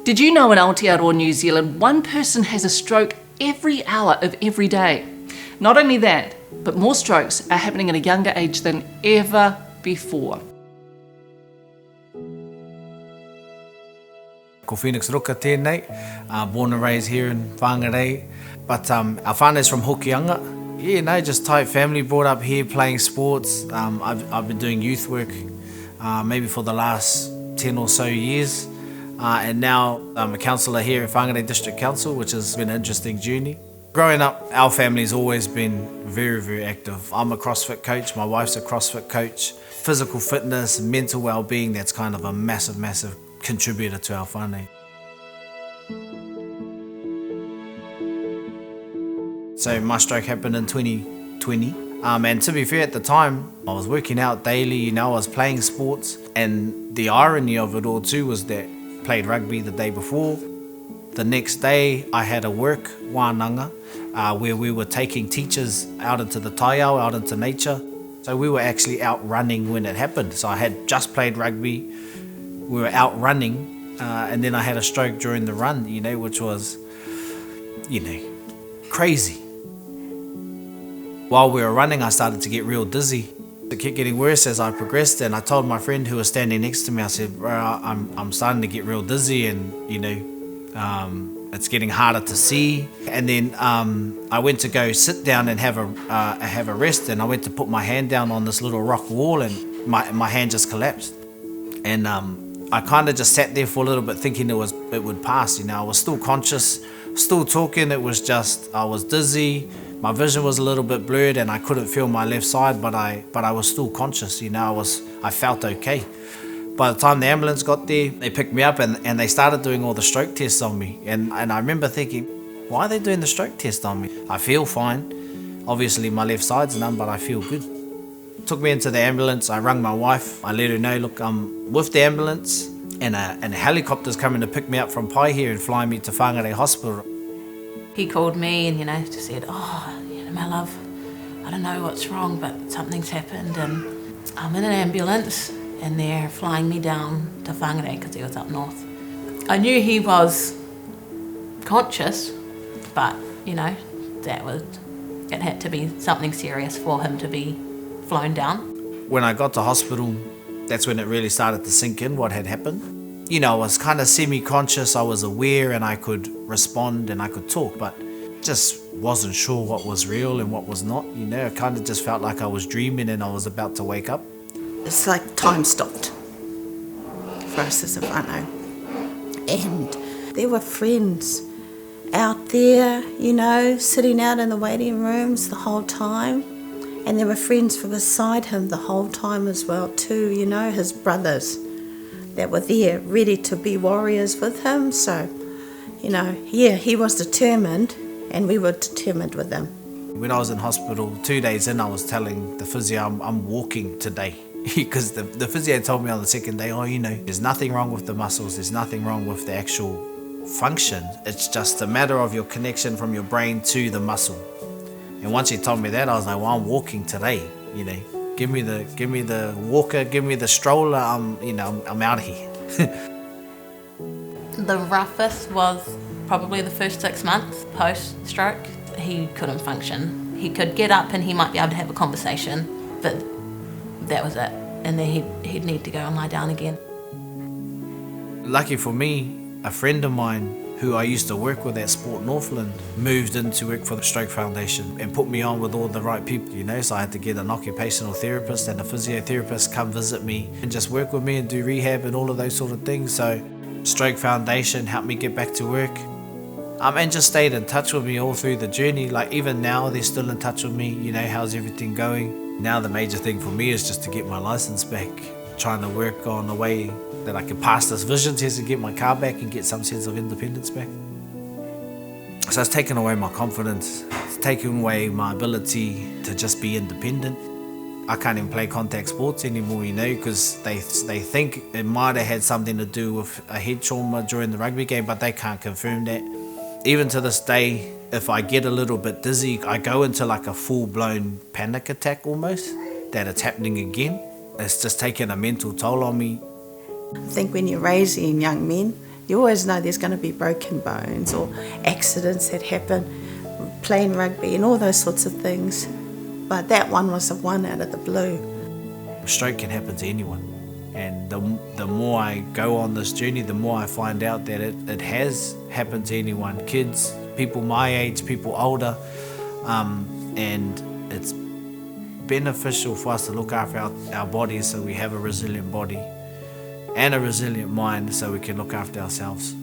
Did you know in Aotearoa, New Zealand, one person has a stroke every hour of every day? Not only that, but more strokes are happening at a younger age than ever before. Ko Phoenix Ruka tēnei, born and raised here in Whangarei, but our whānau's from Hokianga. Yeah, no, just tight family, brought up here playing sports. I've been doing youth work maybe for the last 10 or so years, and now I'm a councillor here at Whangarei District Council, which has been an interesting journey. Growing up, our family's always been very, very active. I'm a CrossFit coach, my wife's a CrossFit coach. Physical fitness, mental well-being, that's kind of a massive, massive contributor to our whānau. So my stroke happened in 2020. And to be fair, at the time, I was working out daily, I was playing sports. And the irony of it all too was that I played rugby the day before. The next day, I had a work wānanga where we were taking teachers out into the taiao, out into nature. So we were actually out running when it happened. So I had just played rugby, we were out running, and then I had a stroke during the run, which was, crazy. While we were running, I started to get real dizzy. It kept getting worse as I progressed, and I told my friend who was standing next to me, I said, bro, I'm starting to get real dizzy, and it's getting harder to see. And then I went to go sit down and have a rest, and I went to put my hand down on this little rock wall, and my hand just collapsed. And I kind of just sat there for a little bit thinking it would pass. I was still conscious, still talking. It was just, I was dizzy. My vision was a little bit blurred and I couldn't feel my left side, but I was still conscious. I felt okay. By the time the ambulance got there, they picked me up and they started doing all the stroke tests on me. And I remember thinking, why are they doing the stroke test on me? I feel fine. Obviously my left side's numb, but I feel good. Took me into the ambulance. I rang my wife. I let her know, look, I'm with the ambulance and a helicopter's coming to pick me up from Pai here and fly me to Whangarei Hospital. He called me and, just said, my love, I don't know what's wrong, but something's happened and I'm in an ambulance and they're flying me down to Whangarei because he was up north. I knew he was conscious, but, it had to be something serious for him to be flown down. When I got to hospital, that's when it really started to sink in what had happened. I was kind of semi-conscious, I was aware and I could respond and I could talk, but just wasn't sure what was real and what was not. I kind of just felt like I was dreaming and I was about to wake up. It's like time stopped for us as a whānau. And there were friends out there, sitting out in the waiting rooms the whole time. And there were friends from beside him the whole time as well too, his brothers that were there ready to be warriors with him. So, he was determined and we were determined with him. When I was in hospital, 2 days in, I was telling the physio I'm walking today because the physio told me on the second day, there's nothing wrong with the muscles, there's nothing wrong with the actual function. It's just a matter of your connection from your brain to the muscle. And once he told me that, I was like, well, I'm walking today, Give me the walker, give me the stroller, I'm out of here. The roughest was probably the first 6 months post-stroke. He couldn't function. He could get up and he might be able to have a conversation, but that was it. And then he'd need to go and lie down again. Lucky for me, a friend of mine who I used to work with at Sport Northland moved into work for the Stroke Foundation and put me on with all the right people, so I had to get an occupational therapist and a physiotherapist come visit me and just work with me and do rehab and all of those sort of things. So Stroke Foundation helped me get back to work and just stayed in touch with me all through the journey. Like even now they're still in touch with me, how's everything going? Now the major thing for me is just to get my license back, trying to work on a way that I can pass this vision test and get my car back and get some sense of independence back. So it's taken away my confidence, it's taken away my ability to just be independent. I can't even play contact sports anymore, because they think it might have had something to do with a head trauma during the rugby game, but they can't confirm that. Even to this day, if I get a little bit dizzy, I go into like a full-blown panic attack almost, that it's happening again. It's just taken a mental toll on me. I think when you're raising young men, You always know there's going to be broken bones or accidents that happen, playing rugby and all those sorts of things. But that one was the one out of the blue. A stroke can happen to anyone. And the more I go on this journey, the more I find out that it has happened to anyone. Kids, people my age, people older. And it's beneficial for us to look after our bodies so we have a resilient body and a resilient mind so we can look after ourselves.